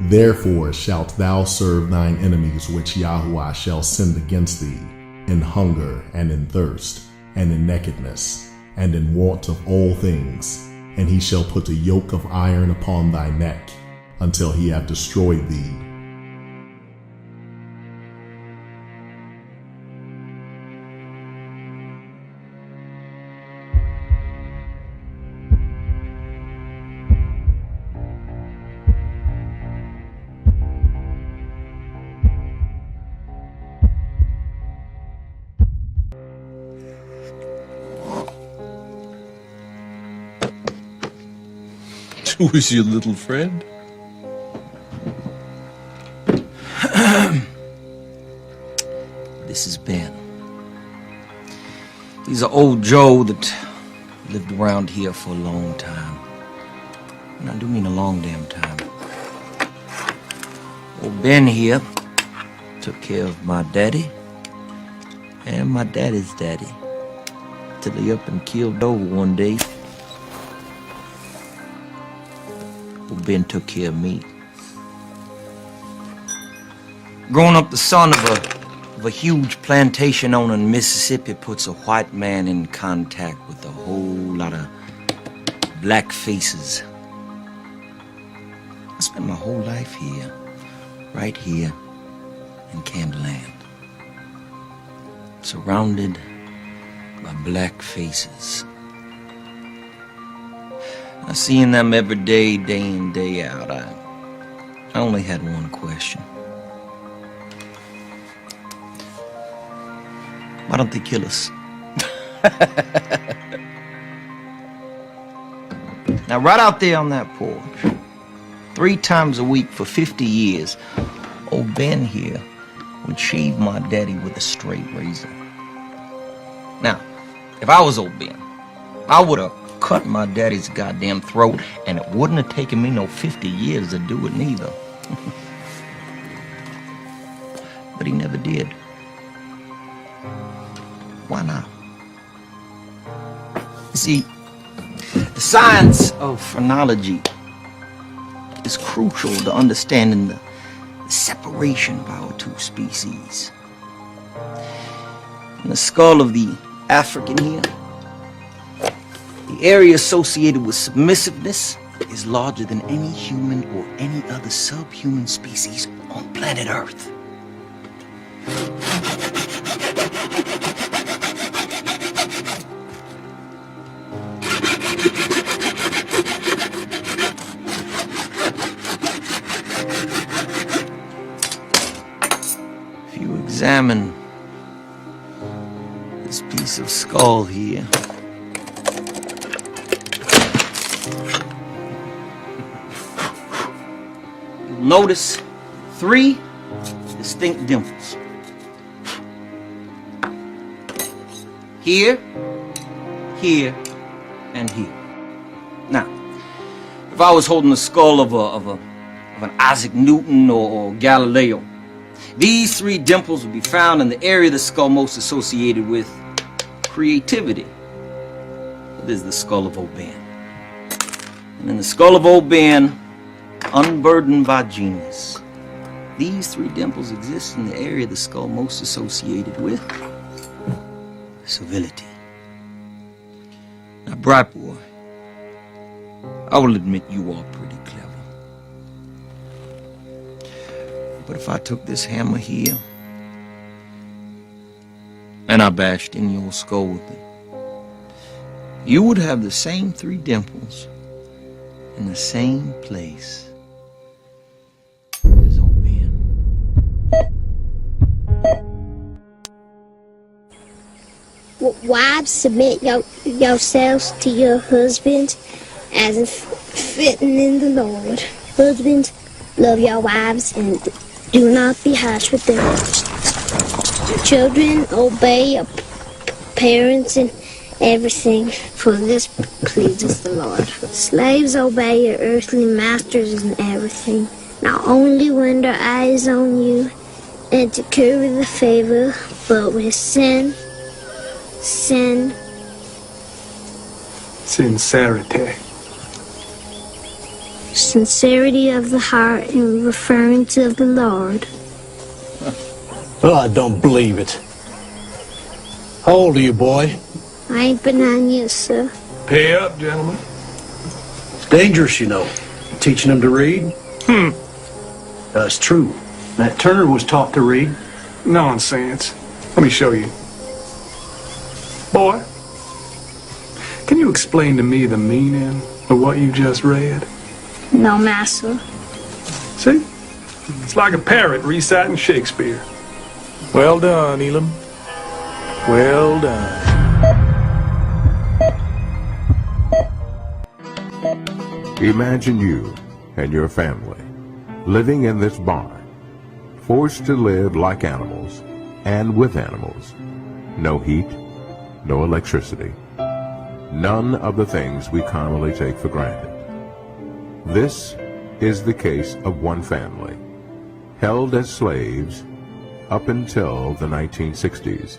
Therefore shalt thou serve thine enemies which Yahuwah shall send against thee, in hunger and in thirst, and in nakedness, and in want of all things. And he shall put a yoke of iron upon thy neck, until he have destroyed thee. Who's your little friend? This is Ben. He's an old Joe that lived around here for a long time. And I do mean a long damn time. Old Ben here took care of my daddy and my daddy's daddy till he up and killed over one day. Old Ben took care of me. Growing up the son of a huge plantation owner in Mississippi puts a white man in contact with a whole lot of black faces. I spent my whole life here, right here in Candyland, surrounded by black faces. I seen them every day, day in, day out. I only had one question. Why don't they kill us? Now, right out there on that porch, 3 times a week for 50 years, old Ben here would shave my daddy with a straight razor. Now, if I was old Ben, I would have cut my daddy's goddamn throat, and it wouldn't have taken me no 50 years to do it neither. But he never did. Why not? You see, the science of phrenology is crucial to understanding the separation of our two species. In the skull of the African here, the area associated with submissiveness is larger than any human or any other subhuman species on planet Earth. If you examine this piece of skull here, notice 3 distinct dimples. Here, here, and here. Now, if I was holding the skull of an Isaac Newton or Galileo, these 3 dimples would be found in the area of the skull most associated with creativity. This is the skull of old Ben. And in the skull of old Ben, unburdened by genius, these 3 dimples exist in the area of the skull most associated with civility. Now, bright boy, I will admit you are pretty clever. But if I took this hammer here and I bashed in your skull with it, you would have the same 3 dimples in the same place as old Ben. Wives, submit yourselves to your husbands as if fitting in the Lord. Husbands, love your wives and do not be harsh with them. Children, obey your parents in everything, for this pleases the Lord. Slaves, obey your earthly masters in everything, not only when their eye is on you and to curry the favor, but with sincerity. sincerity of the heart and referring to the Lord. Oh, I don't believe it. How old are you, boy? I ain't been on yet, sir. Pay up, gentlemen. It's dangerous, you know, teaching them to read. That's true. Matt Turner was taught to read. Nonsense. Let me show you. Boy, can you explain to me the meaning of what you just read? No, Master. See? It's like a parrot reciting Shakespeare. Well done, Elam. Well done. Imagine you and your family living in this barn, forced to live like animals and with animals. No heat, no electricity, none of the things we commonly take for granted. This is the case of one family, held as slaves up until the 1960s.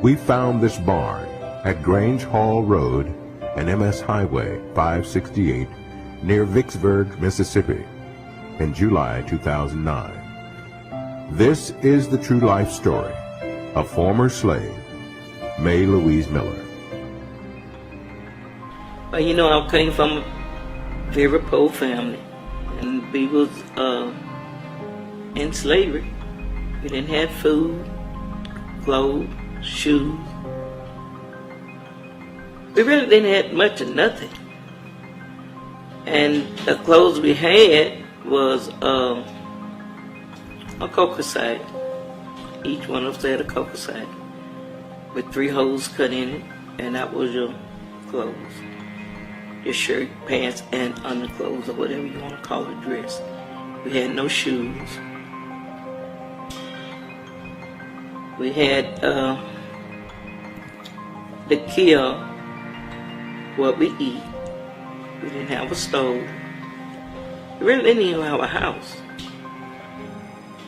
We found this barn at Grange Hall Road and MS Highway 568 near Vicksburg, Mississippi in July 2009. This is the true life story of former slave Mae Louise Miller. Well, you know, I came from a very poor family, and we was in slavery. We didn't have food, clothes, shoes. We really didn't have much of nothing. And the clothes we had was a cocoa sack. Each one of us had a cocoa sack with 3 holes cut in it, and that was your clothes. Your shirt, pants, and underclothes, or whatever you want to call it, dress. We had no shoes. We had to kill what we eat. We didn't have a stove. We really didn't even have a house.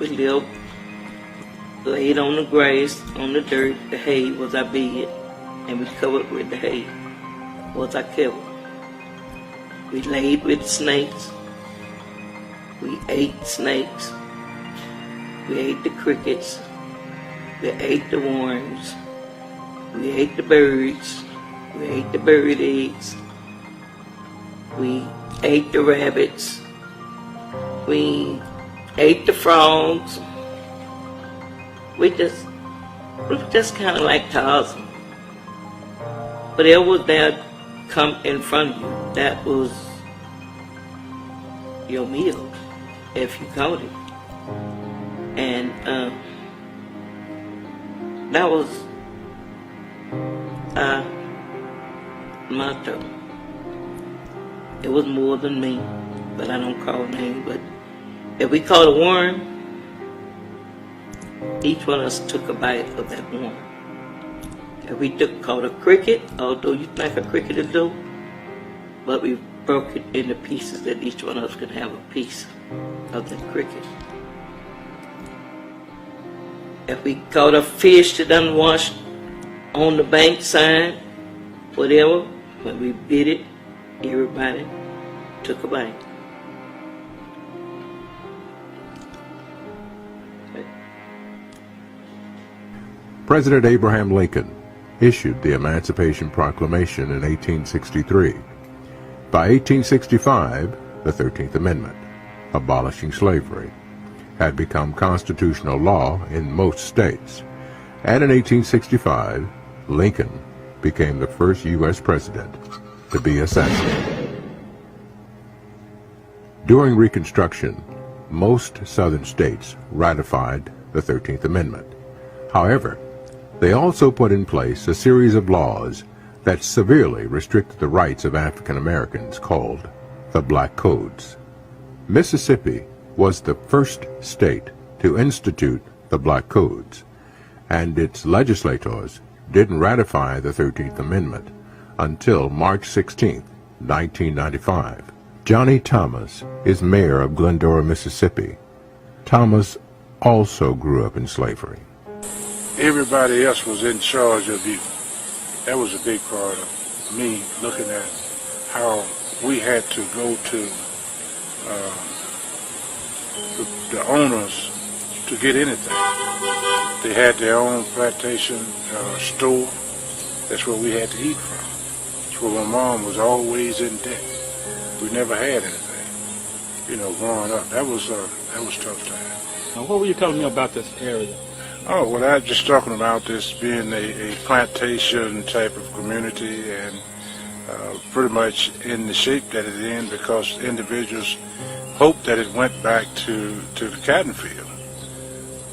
We lived laid on the grass, on the dirt. The hay was our bed, and we covered with the hay was our cover. We laid with snakes. We ate snakes. We ate the crickets. We ate the worms. We ate the birds. We ate the bird eggs. We ate the rabbits. We ate the frogs. We were just kind of like Tarzan. Whatever was there come in front of you, that was your meal, if you caught it. And that was our motto. It was more than me, but I don't call names. But if we caught a worm, each one of us took a bite of that worm. If we caught a cricket, although you think a cricket will do, but we broke it into pieces that each one of us could have a piece of that cricket. If we caught a fish that done washed on the bank side, whatever, when we bit it, everybody took a bite. President Abraham Lincoln issued the Emancipation Proclamation in 1863. By 1865, the 13th Amendment, abolishing slavery, had become constitutional law in most states, and in 1865, Lincoln became the first U.S. president to be assassinated. During Reconstruction, most southern states ratified the 13th Amendment. However, they also put in place a series of laws that severely restricted the rights of African Americans called the Black Codes. Mississippi was the first state to institute the Black Codes, and its legislators didn't ratify the 13th Amendment until March 16, 1995. Johnny Thomas is mayor of Glendora, Mississippi. Thomas also grew up in slavery. Everybody else was in charge of you. That was a big part of me looking at how we had to go to the owners to get anything. They had their own plantation store. That's where we had to eat from. That's where my mom was always in debt. We never had anything, you know, growing up. That was tough time. Now, what were you telling me about this area? Oh, well, I was just talking about this being a plantation type of community, and pretty much in the shape that it's in because individuals hoped that it went back to the cotton field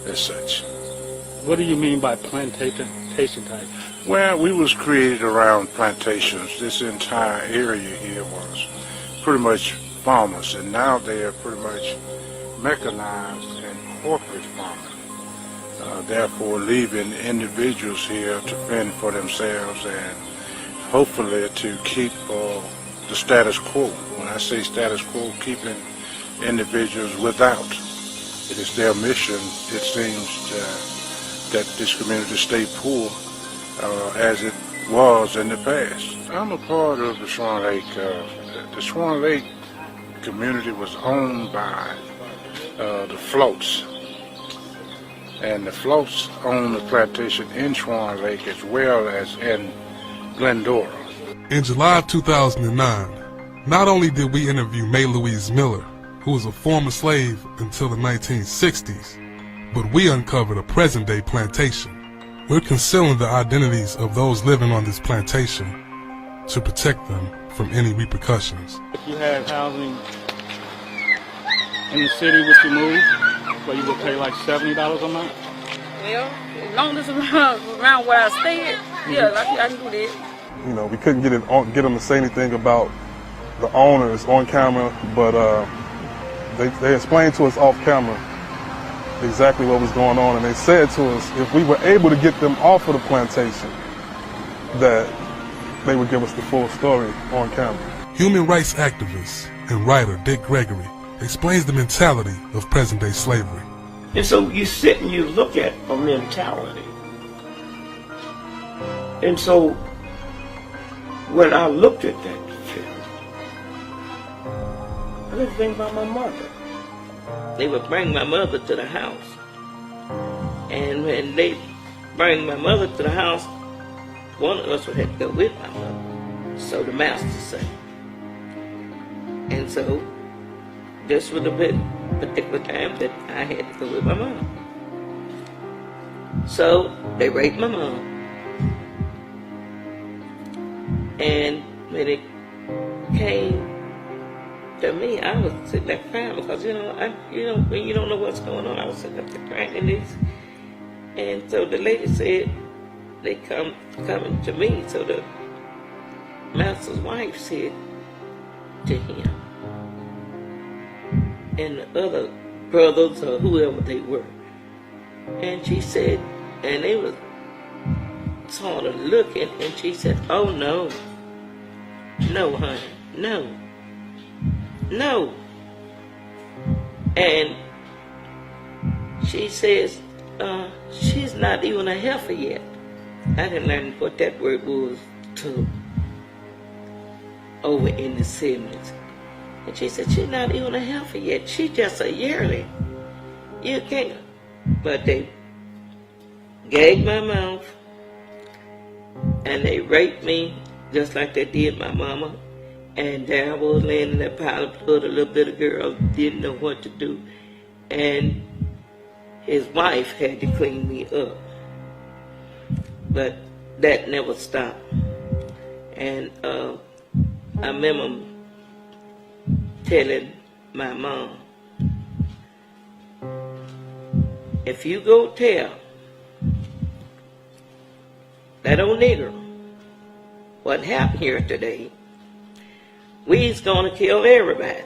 as such. What do you mean by plantation type? Well, we was created around plantations. This entire area here was pretty much farmers, and now they are pretty much mechanized and corporate farming. Therefore, leaving individuals here to fend for themselves and hopefully to keep the status quo. When I say status quo, keeping individuals without. It is their mission, it seems, that this community stay poor as it was in the past. I'm a part of the Swan Lake. The Swan Lake community was owned by the Floats. And the Floats own the plantation in Swan Lake as well as in Glendora. In July of 2009, not only did we interview Mae Louise Miller, who was a former slave until the 1960s, but we uncovered a present-day plantation. We're concealing the identities of those living on this plantation to protect them from any repercussions. If you had housing in the city, would you move? Where you would pay like $70 a month? Well, as long as it's around where I stay, yeah, I can do that. You know, we couldn't get them to say anything about the owners on camera, but they explained to us off camera exactly what was going on, and they said to us if we were able to get them off of the plantation, that they would give us the full story on camera. Human rights activist and writer Dick Gregory explains the mentality of present-day slavery. And so you sit and you look at a mentality. And so when I looked at that film, I didn't think about my mother. They would bring my mother to the house. And when they bring my mother to the house, one of us would have to go with my mother. So the master said. And so this would have been a particular time that I had to go with my mom. So they raped my mom. And when it came to me, I was sitting there crying because, when you don't know what's going on, I was sitting up there crying in this. And so the lady said, they coming to me. So the master's wife said to him, and the other brothers or whoever they were. And she said, and they was sort of looking, and she said, oh no, no honey, no, no. And she says, she's not even a heifer yet. I didn't learn what that word was till over in the 70s. And she said, she's not even a heifer yet. She's just a yearling. You can't. But they gagged my mouth, and they raped me just like they did my mama. And there I was laying in that pile of blood. A little bit of girl didn't know what to do. And his wife had to clean me up. But that never stopped. And I remember telling my mom, if you go tell that old nigger what happened here today, we's gonna kill everybody.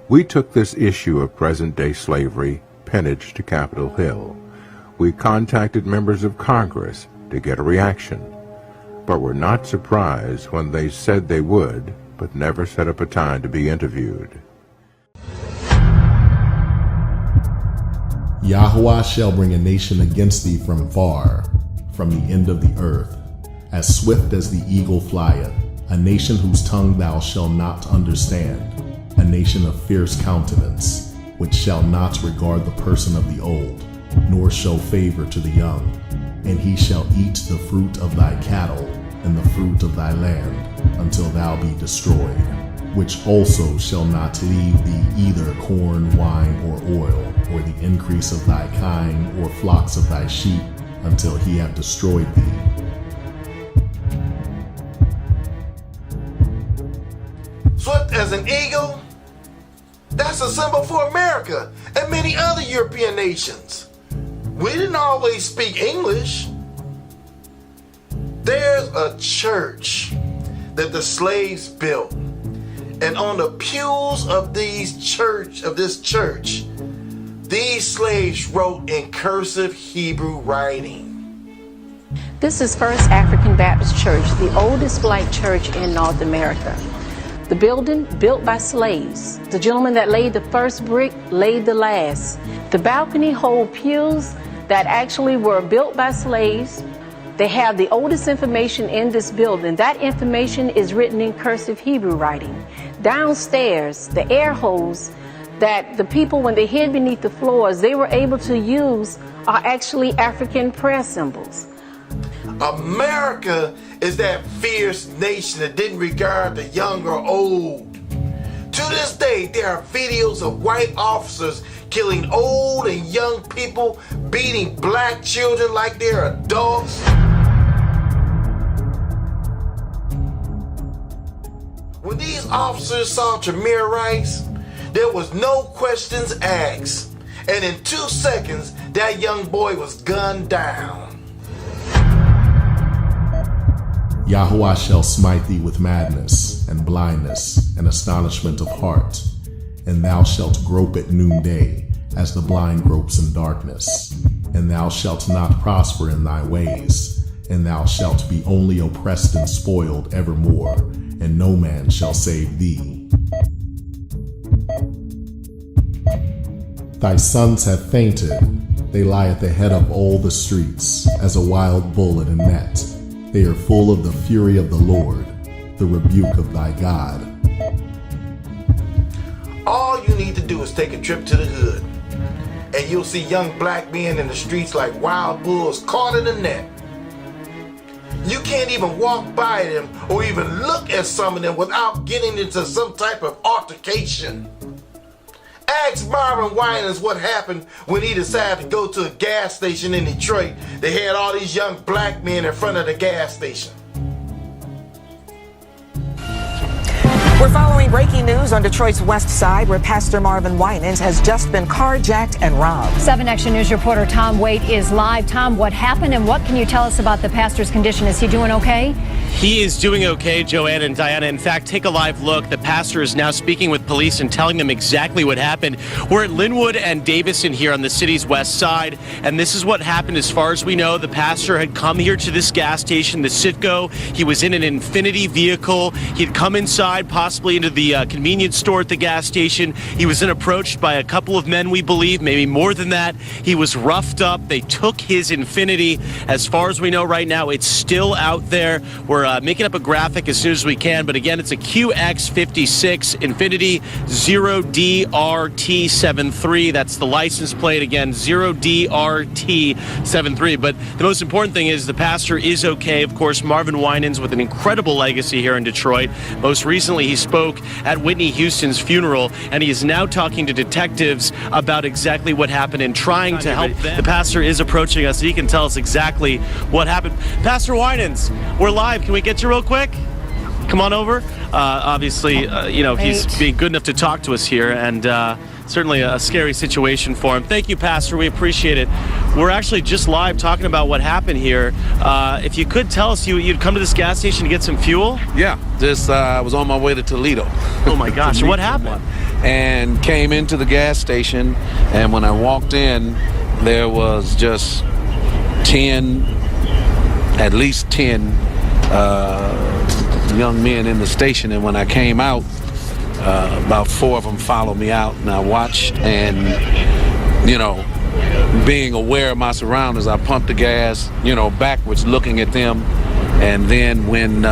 We took this issue of present-day slavery pinnage to Capitol Hill. We contacted members of Congress to get a reaction, but were not surprised when they said they would, but never set up a time to be interviewed. Yahweh shall bring a nation against thee from far, from the end of the earth, as swift as the eagle flieth, a nation whose tongue thou shalt not understand, a a nation of fierce countenance, which shall not regard the person of the old, nor show favor to the young. And he shall eat the fruit of thy cattle and the fruit of thy land until thou be destroyed, which also shall not leave thee either corn, wine, or oil, or the increase of thy kine, or flocks of thy sheep, until he have destroyed thee. Swift as an eagle, that's a symbol for America and many other European nations. We didn't always speak English. There's a church that the slaves built, and on the pews of this church, these slaves wrote in cursive Hebrew writing. This is First African Baptist Church, the oldest black church in North America. The building built by slaves. The gentleman that laid the first brick laid the last. The balcony hold pews that actually were built by slaves. They have the oldest information in this building. That information is written in cursive Hebrew writing. Downstairs, the air holes that the people, when they hid beneath the floors, they were able to use are actually African prayer symbols. America is that fierce nation that didn't regard the young or old. To this day, there are videos of white officers killing old and young people, beating black children like they're adults. When these officers saw Tamir Rice, there was no questions asked. And in 2 seconds, that young boy was gunned down. Yahuwah shall smite thee with madness, and blindness, and astonishment of heart. And thou shalt grope at noonday, as the blind gropes in darkness. And thou shalt not prosper in thy ways, and thou shalt be only oppressed and spoiled evermore, and no man shall save thee. Thy sons have fainted, they lie at the head of all the streets, as a wild bull in a net. They are full of the fury of the Lord, the rebuke of thy God. All you need to do is take a trip to the hood, and you'll see young black men in the streets like wild bulls caught in a net. You can't even walk by them or even look at some of them without getting into some type of altercation. Ask Marvin Winans what happened when he decided to go to a gas station in Detroit. They had all these young black men in front of the gas station. We're following breaking news on Detroit's west side, where Pastor Marvin Winans has just been carjacked and robbed. 7 Action News reporter Tom Waite is live. Tom, what happened and what can you tell us about the pastor's condition? Is he doing okay? He is doing okay, Joanna and Diana. In fact, take a live look. The pastor is now speaking with police and telling them exactly what happened. We're at Linwood and Davison here on the city's west side, and this is what happened. As far as we know, the pastor had come here to this gas station, the Citgo. He was in an Infinity vehicle. He'd come inside, possibly into the convenience store at the gas station. He was then approached by a couple of men, we believe, maybe more than that. He was roughed up. They took his Infinity. As far as we know right now, it's still out there. We're making up a graphic as soon as we can, but again, it's a QX56 Infinity 0DRT73. That's the license plate again, 0DRT73. But the most important thing is the pastor is okay. Of course, Marvin Winans with an incredible legacy here in Detroit. Most recently, he spoke at Whitney Houston's funeral, and he is now talking to detectives about exactly what happened and trying to help them. The pastor is approaching us, so he can tell us exactly what happened. Pastor Winans, we're live. Can we get you real quick? Come on over. Obviously, he's being good enough to talk to us here, and certainly a scary situation for him. Thank you, Pastor. We appreciate it. We're actually just live talking about what happened here. If you could tell us, you'd come to this gas station to get some fuel? Yeah, just I was on my way to Toledo. Oh my gosh, what happened? And came into the gas station, and when I walked in, there was just at least 10 young men in the station, and when I came out, about 4 of them followed me out, and I watched, and being aware of my surroundings, I pumped the gas backwards, looking at them. And then when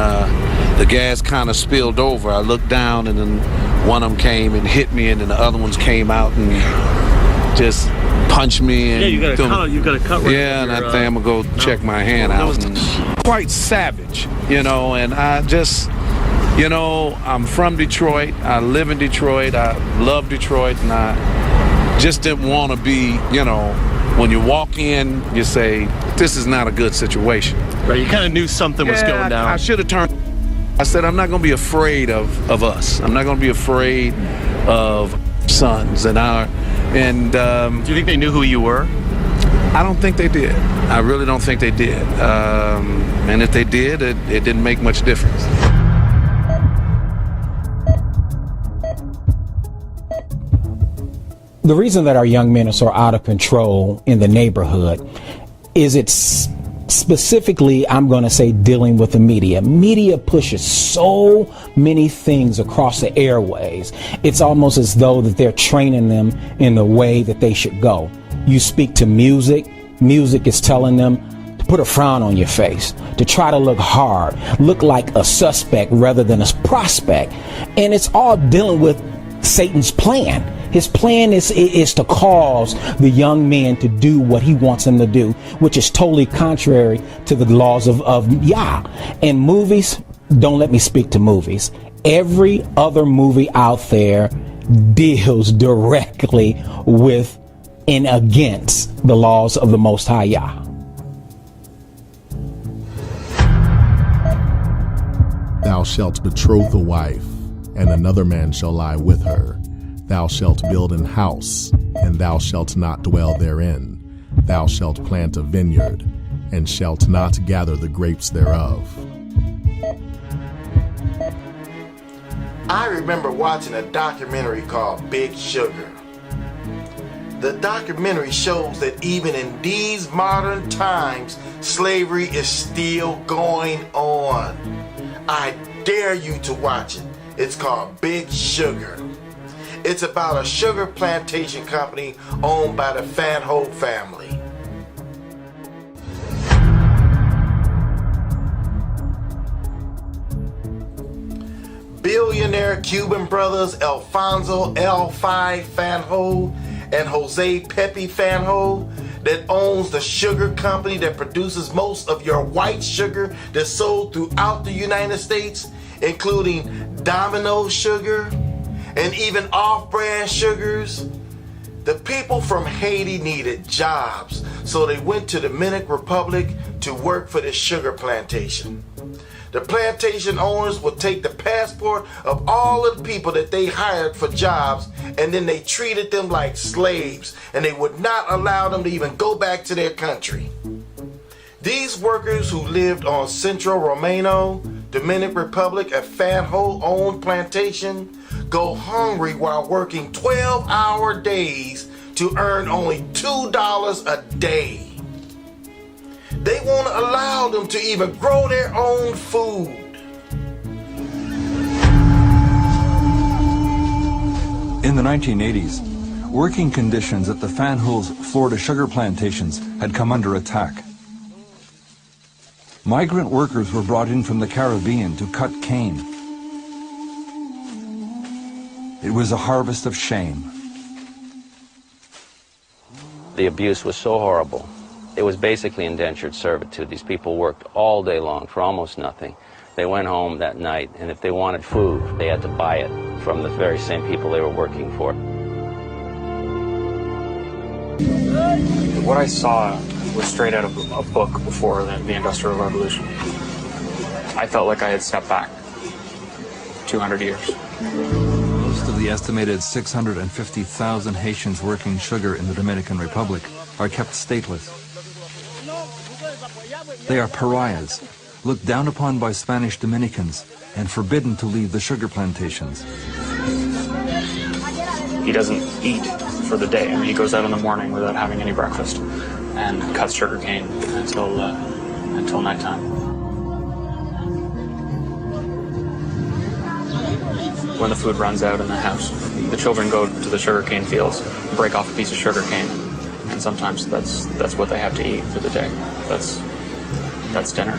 the gas kind of spilled over. I looked down, and then one of them came and hit me, and then the other ones came out and just punched me. And yeah, you got a cut right. Yeah, and I think I'm gonna go check my hand out. And quite savage, you know. And I just, you know, I'm from Detroit. I live in Detroit. I love Detroit, and I just didn't want to be, you know, when you walk in, you say, this is not a good situation. Right, you kind of knew something was going down. I should have turned. I said, I'm not going to be afraid of us. I'm not going to be afraid of sons and our. And do you think they knew who you were? I don't think they did. I really don't think they did. And if they did, it didn't make much difference. The reason that our young men are so out of control in the neighborhood is it's specifically, I'm going to say, dealing with the media. Media pushes so many things across the airways. It's almost as though that they're training them in the way that they should go. You speak to music. Music is telling them to put a frown on your face, to try to look hard, look like a suspect rather than a prospect. And it's all dealing with Satan's plan. His plan is to cause the young man to do what he wants them to do, which is totally contrary to the laws of Yah. And movies, don't let me speak to movies. Every other movie out there deals directly with and against the laws of the Most High Yah. Thou shalt betroth a wife, and another man shall lie with her. Thou shalt build an house, and thou shalt not dwell therein. Thou shalt plant a vineyard, and shalt not gather the grapes thereof. I remember watching a documentary called Big Sugar. The documentary shows that even in these modern times, slavery is still going on. I dare you to watch it. It's called Big Sugar. It's about a sugar plantation company owned by the Fanho family. Billionaire Cuban brothers Alfonso L5 Fanho and Jose Pepe Fanho that owns the sugar company that produces most of your white sugar that's sold throughout the United States, including Domino Sugar and even off-brand sugars. The people from Haiti needed jobs, so they went to the Dominican Republic to work for this sugar plantation. The plantation owners would take the passport of all of the people that they hired for jobs, and then they treated them like slaves, and they would not allow them to even go back to their country. These workers who lived on Centro Romano, Dominican Republic, a Fanho-owned plantation, go hungry while working 12-hour days to earn only $2 a day. They won't allow them to even grow their own food. In the 1980s, working conditions at the Fanho's Florida sugar plantations had come under attack. Migrant workers were brought in from the Caribbean to cut cane. It was a harvest of shame. The abuse was so horrible. It was basically indentured servitude. These people worked all day long for almost nothing. They went home that night, and if they wanted food, they had to buy it from the very same people they were working for. What I saw was straight out of a book before the Industrial Revolution. I felt like I had stepped back 200 years. Most of the estimated 650,000 Haitians working sugar in the Dominican Republic are kept stateless. They are pariahs, looked down upon by Spanish Dominicans, and forbidden to leave the sugar plantations. He doesn't eat for the day. I mean, he goes out in the morning without having any breakfast and cuts sugar cane until nighttime. When the food runs out in the house, the children go to the sugarcane fields, break off a piece of sugarcane, and sometimes that's what they have to eat for the day. That's dinner.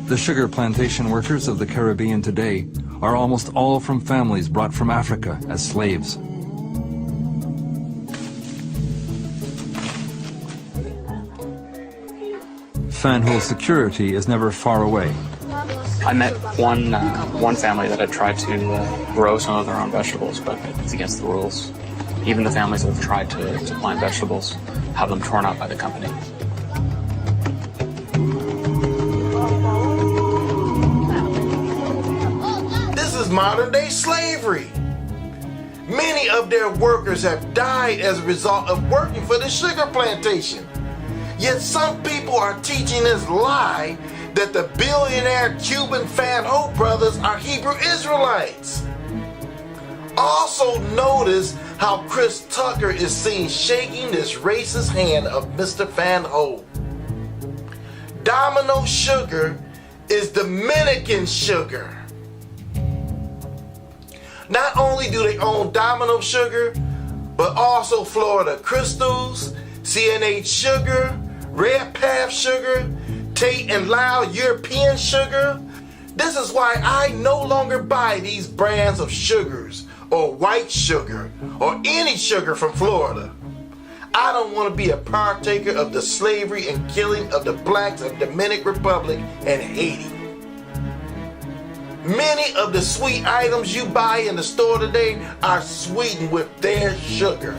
The sugar plantation workers of the Caribbean today are almost all from families brought from Africa as slaves. Fanhull's security is never far away. I met one family that had tried to grow some of their own vegetables, but it's against the rules. Even the families that have tried to plant vegetables have them torn up by the company. This is modern day slavery. Many of their workers have died as a result of working for the sugar plantation. Yet some people are teaching this lie that the billionaire Cuban Fanhull brothers are Hebrew Israelites. Also notice how Chris Tucker is seen shaking this racist hand of Mr. Fanhull. Domino Sugar is Dominican sugar. Not only do they own Domino Sugar, but also Florida Crystals, CNH Sugar, Red Path Sugar, Tate and Lyle European Sugar. This is why I no longer buy these brands of sugars or white sugar or any sugar from Florida. I don't want to be a partaker of the slavery and killing of the blacks of Dominican Republic and Haiti. Many of the sweet items you buy in the store today are sweetened with their sugar.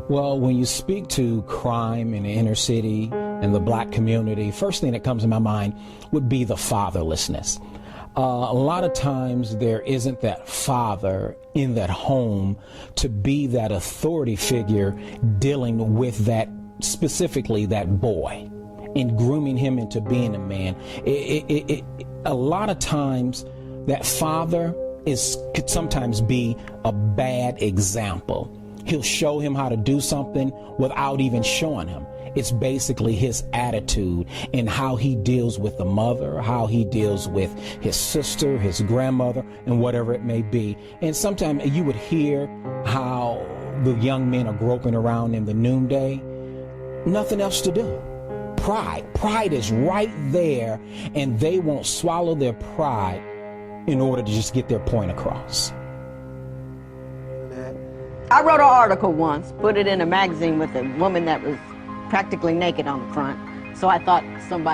Well, when you speak to crime in the inner city and the black community, first thing that comes to my mind would be the fatherlessness. A lot of times there isn't that father in that home to be that authority figure dealing with that, specifically that boy, and grooming him into being a man. A lot of times that father could sometimes be a bad example. He'll show him how to do something without even showing him. It's basically his attitude and how he deals with the mother, how he deals with his sister, his grandmother, and whatever it may be. And sometimes you would hear how the young men are groping around in the noonday. Nothing else to do. Pride is right there, and they won't swallow their pride in order to just get their point across. I wrote an article once, put it in a magazine with a woman that was practically naked on the front. So I thought some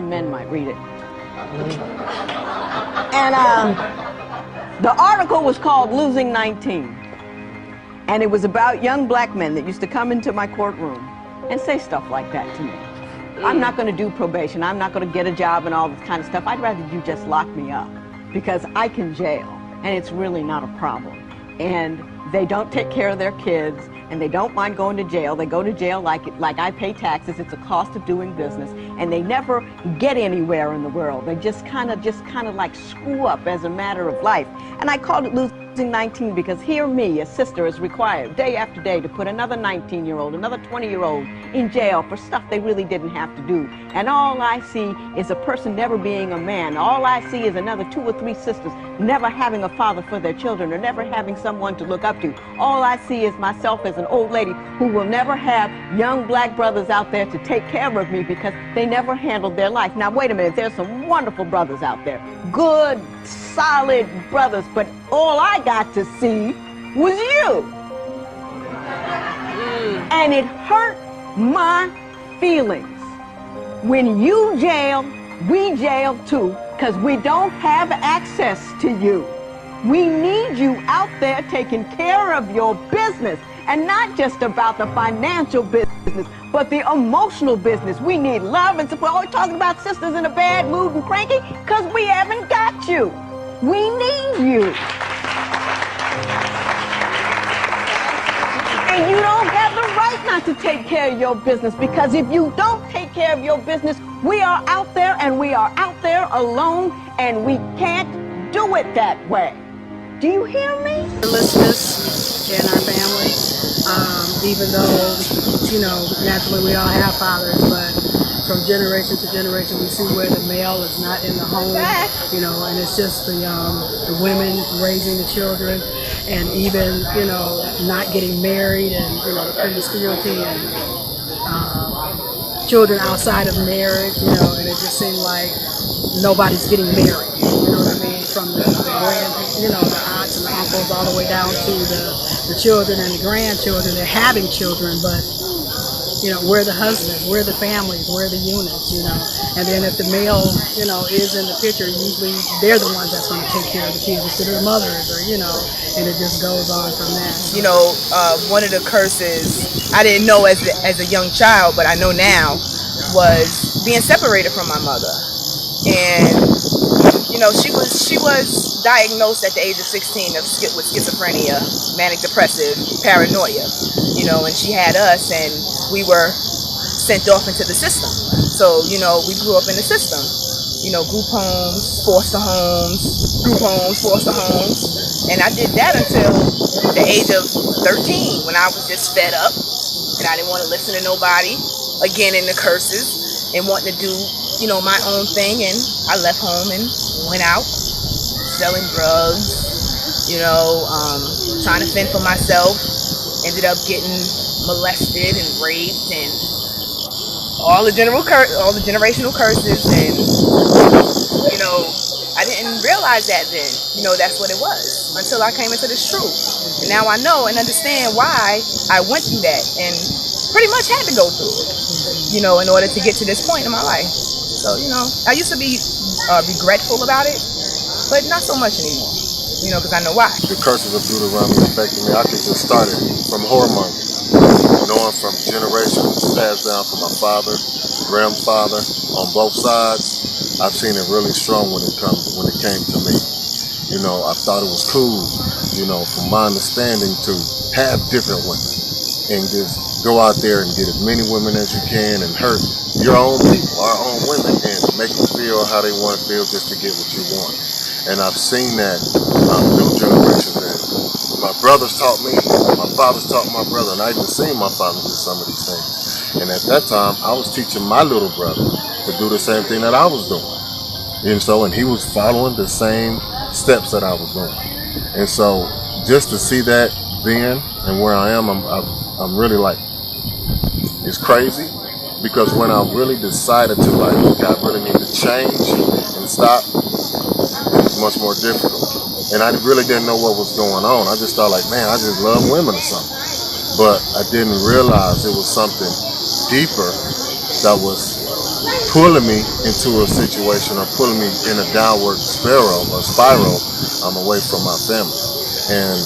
men might read it. And the article was called Losing 19. And it was about young black men that used to come into my courtroom and say stuff like that to me. I'm not going to do probation. I'm not going to get a job and all this kind of stuff. I'd rather you just lock me up because I can jail and it's really not a problem. And they don't take care of their kids, and they don't mind going to jail. They go to jail like I pay taxes. It's a cost of doing business, and they never get anywhere in the world. They just kind of like screw up as a matter of life. And I called it Losing 19 because here me, a sister, is required day after day to put another 19-year-old, another 20-year-old in jail for stuff they really didn't have to do. And all I see is a person never being a man. All I see is another 2 or 3 sisters never having a father for their children or never having someone to look up to. All I see is myself as an old lady who will never have young black brothers out there to take care of me because they never handled their life. Now, wait a minute. There's some wonderful brothers out there. Good, solid brothers. But all I got to see was you. And it hurt my feelings. When you jail, we jail too, because we don't have access to you. We need you out there taking care of your business, and not just about the financial business, but the emotional business. We need love and support. We're always talking about sisters in a bad mood and cranky, because we haven't got you. We need you. And you don't have the right not to take care of your business, because if you don't take care of your business, we are out there and we are out there alone, and we can't do it that way. Do you hear me? Fatherlessness in our family, even though, naturally we all have fathers, but from generation to generation, we see where the male is not in the home, you know, and it's just the women raising the children, and even, you know, not getting married, and, you know, the promiscuity and children outside of marriage, you know, and it just seemed like nobody's getting married, you know what I mean, from the grand, you know, the aunts and the uncles all the way down to the children and the grandchildren. They're having children, but, you know, where are the husbands, where are the families, where are the units, you know, and then if the male, you know, is in the picture, usually they're the ones that's going to take care of the kids instead of the mothers, or, you know, and it just goes on from that. You know, one of the curses I didn't know as a young child, but I know now, was being separated from my mother. And, you know, she was diagnosed at the age of 16 with schizophrenia, manic depressive, paranoia, you know, and she had us, and we were sent off into the system. So, you know, we grew up in the system, you know, group homes, foster homes, group homes, foster homes. And I did that until the age of 13, when I was just fed up and I didn't want to listen to nobody, again in the curses, and wanting to do, you know, my own thing. And I left home and went out selling drugs, you know, trying to fend for myself. Ended up getting molested and raped and all the generational curses. And, you know, I didn't realize that then, you know, that's what it was, until I came into this truth. And now I know and understand why I went through that and pretty much had to go through it, you know, in order to get to this point in my life. So, you know, I used to be regretful about it, but not so much anymore, you know, because I know why. The curses of Deuteronomy affected me. I think it started from whoremonger, knowing from generations passed down from my father, grandfather, on both sides. I've seen it really strong when it came to me. You know, I thought it was cool, you know, from my understanding, to have different women and just go out there and get as many women as you can and hurt your own people, our own women, and make them feel how they want to feel just to get what you want. And I've seen that through generations. And my brothers taught me, my fathers taught my brother, and I even seen my father do some of these things. And at that time, I was teaching my little brother to do the same thing that I was doing. And so, and he was following the same steps that I was doing. And so, just to see that then and where I am, I'm really like, it's crazy, because when I really decided to, like, I really need to change and stop, it was much more difficult. And I really didn't know what was going on. I just thought, like, man, I just love women or something. But I didn't realize it was something deeper that was pulling me into a situation, or pulling me in a downward spiral away from my family. And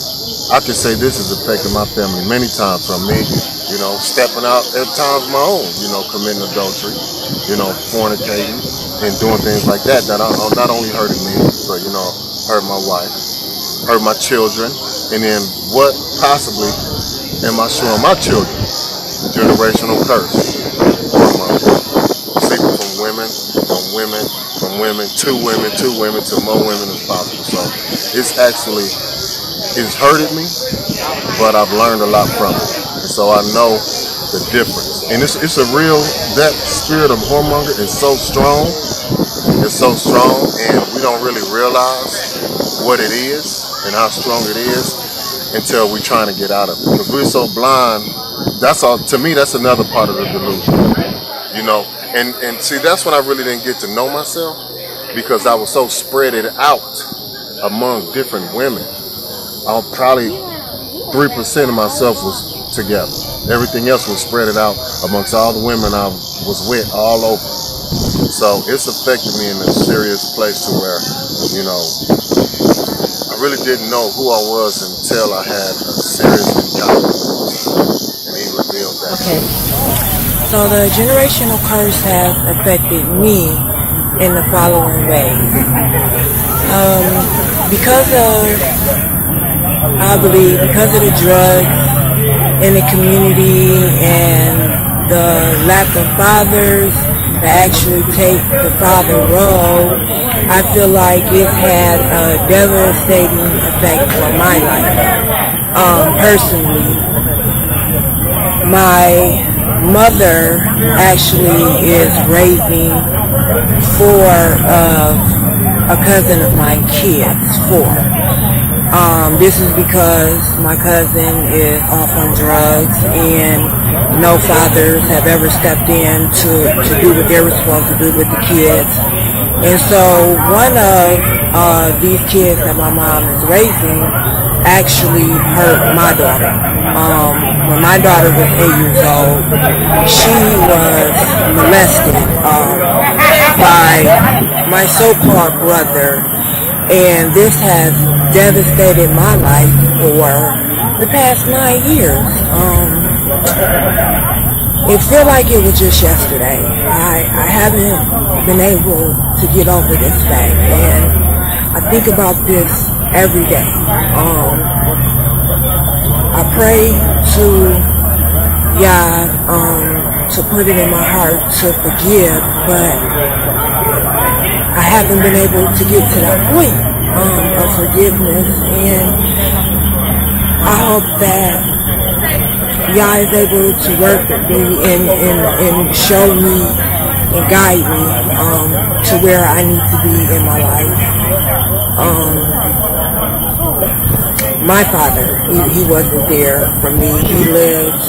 I could say this has affected my family many times, from me, you know, stepping out at times my own, you know, committing adultery, you know, fornicating and doing things like that are not only hurting me, but, you know, hurt my wife, hurt my children. And then what possibly am I showing my children? Generational curse. Sleeping from women to women to more women as possible. So it's hurted me, but I've learned a lot from it. And so I know the difference. And it's a real, that spirit of whoremonger is so strong. It's so strong, and we don't really realize what it is and how strong it is until we're trying to get out of it. Because we're so blind. That's all. To me, that's another part of the delusion. You know, and see, that's when I really didn't get to know myself, because I was so spread it out among different women. Probably 3% of myself was together. Everything else was spread it out amongst all the women I was with all over. So it's affected me in a serious place to where, you know, I really didn't know who I was until I had a serious encounter. And he revealed that. Okay. So the generational curse have affected me in the following way. I believe because of the drugs in the community and the lack of fathers that actually take the father role, I feel like it's had a devastating effect on my life. Personally, my mother actually is raising 4 of a cousin of mine kids, 4. This is because my cousin is off on drugs and no fathers have ever stepped in to do what they were supposed to do with the kids. And so one of these kids that my mom is raising actually hurt my daughter. When my daughter was 8 years old, she was molested by my so-called brother, and this has devastated my life for the past 9 years. It feels like it was just yesterday. I haven't been able to get over this thing, and I think about this every day. I pray to God to put it in my heart to forgive, but I haven't been able to get to that point of forgiveness, and I hope that Yah is able to work with me and show me and guide me to where I need to be in my life. My father, he wasn't there for me. He lived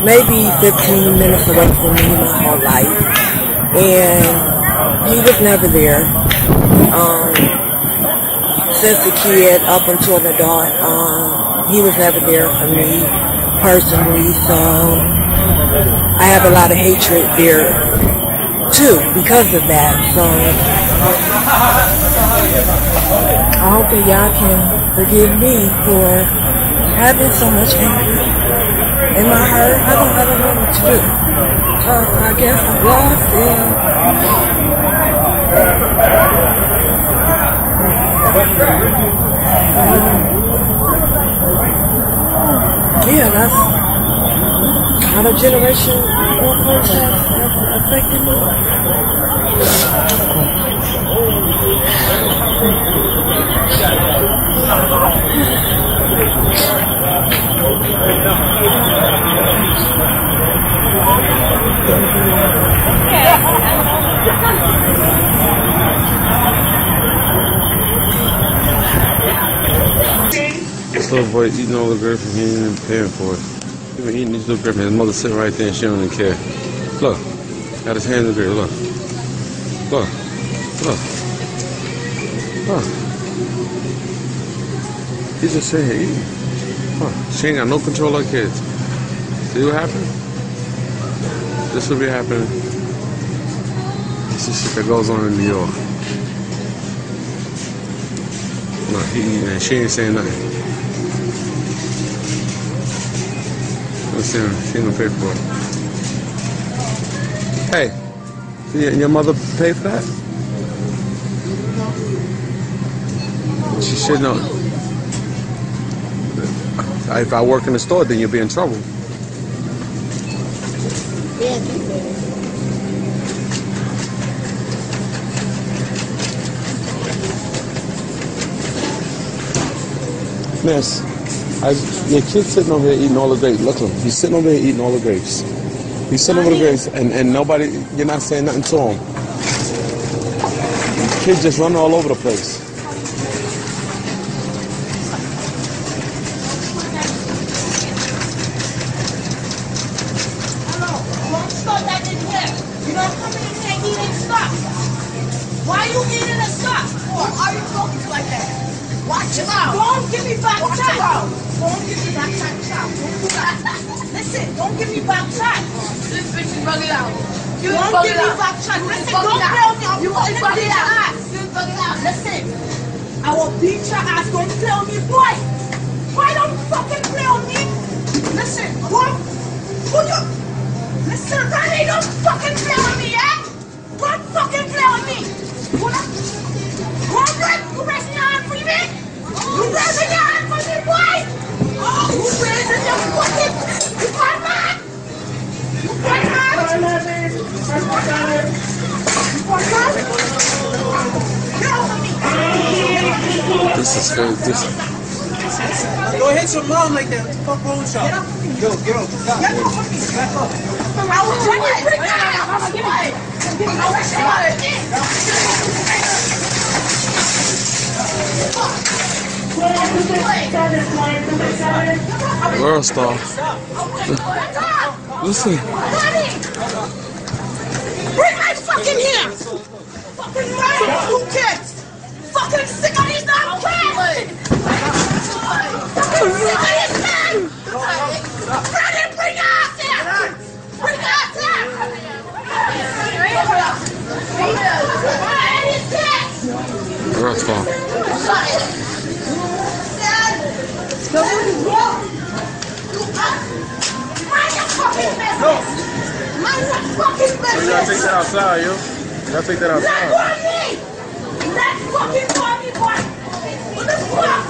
maybe 15 minutes away from me my whole life, and he was never there. Since a kid up until an adult, he was never there for me personally, so I have a lot of hatred there too because of that. So I hope that y'all can forgive me for having so much anger in my heart. I don't know what to do. I guess I'm lost and yeah, that's how the generation curse has affected me. This little boy eating all the grapes and he ain't even paying for it. He been eating these little grapes and his mother sitting right there and she don't even care. Look, got his hand in the grape, look. Look, look, look. He's just sitting here eating. Huh. She ain't got no control of kids. See what happened? This will be happening. This is shit that goes on in New York. No, he eating and she ain't saying nothing. She ain't gonna pay for it. Hey, your mother pay for that? She should know. If I work in the store, then you'll be in trouble. Miss, your kid's sitting over here eating all the grapes. Look at him. He's sitting over here eating all the grapes. He's sitting over the grapes, and nobody, you're not saying nothing to him. Kids just running all over the place. Why are you eating a stuff? Who are you talking to like that? Watch him out. Don't give me back shot. Don't give me back shot. Don't do that. Listen, don't give me back shot. This bitch is bugging out. You don't give me back shot. Listen, don't play with me. You want to beat your ass. You bugging out. Listen, I will beat your ass. Don't play with me, boy. Why don't you fucking play with me? Listen, who you? Listen, Ronnie, don't fucking play with me, yeah? Don't fucking play with me. You raising your hand for me? You raising your hand for me, boy? Oh, you raising your fucking... You got mad? You got mad? You got mad? Get over me. This is very, Go hit your mom like that. What the fuck wrong with y'all? Get up. Get up. Stop. Get up. I was trying to bring it out. Give me. World star. Listen. Bring my fucking here. Fucking murder. Who cares? Fucking sick of these damn kids. Fucking sick of these men. Bring us here. Bring us here. World star. You gotta take that outside, yo. You gotta take that outside. Let's fucking party, boy. What the fuck?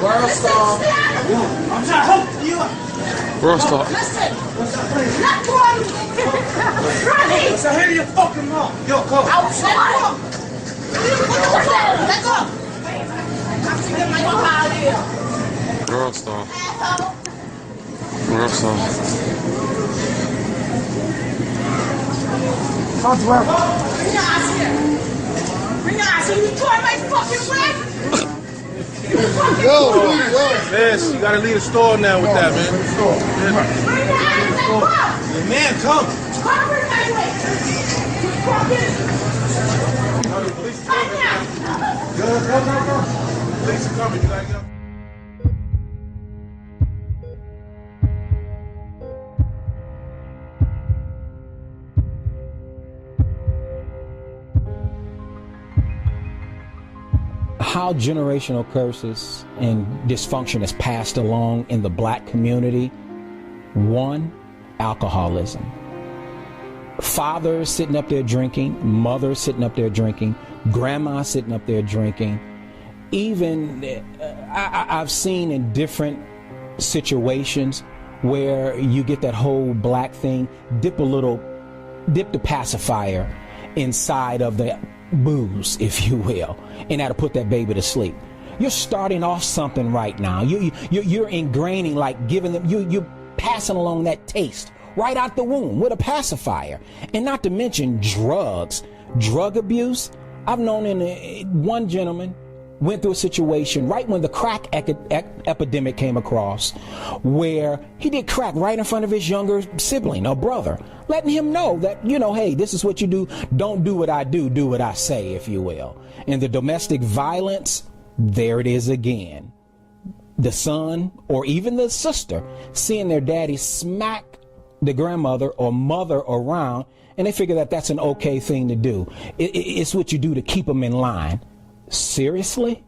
World star. I'm trying to help you. World star. Listen. Let go of me. Ronnie. Listen, hear your fucking mom. Yo, come. Outside. Let go. I'm to get my mom out of here. World star. World star. Bring your ass here. Bring your ass here. You tore my fucking leg. Yo, Miss, you gotta leave the store now with that, man. Bring your ass here. Your man, come. Come bring my way. You fucking. Go. Police are coming. You gotta get up. How generational curses and dysfunction is passed along in the black community. One, alcoholism. Father sitting up there drinking, mother sitting up there drinking, grandma sitting up there drinking. Even I've seen in different situations where you get that whole black thing, dip the pacifier inside of the booze, if you will, and that'll put that baby to sleep. You're starting off something right now. You're ingraining, like giving them, you're passing along that taste right out the womb with a pacifier. And not to mention drugs, drug abuse. I've known one gentleman went through a situation right when the crack epidemic came across, where he did crack right in front of his younger sibling or brother, letting him know that, hey, this is what you do. Don't do what I do, do what I say, if you will. And the domestic violence, there it is again. The son or even the sister seeing their daddy smack the grandmother or mother around, and they figure that that's an okay thing to do. It's what you do to keep them in line. Seriously?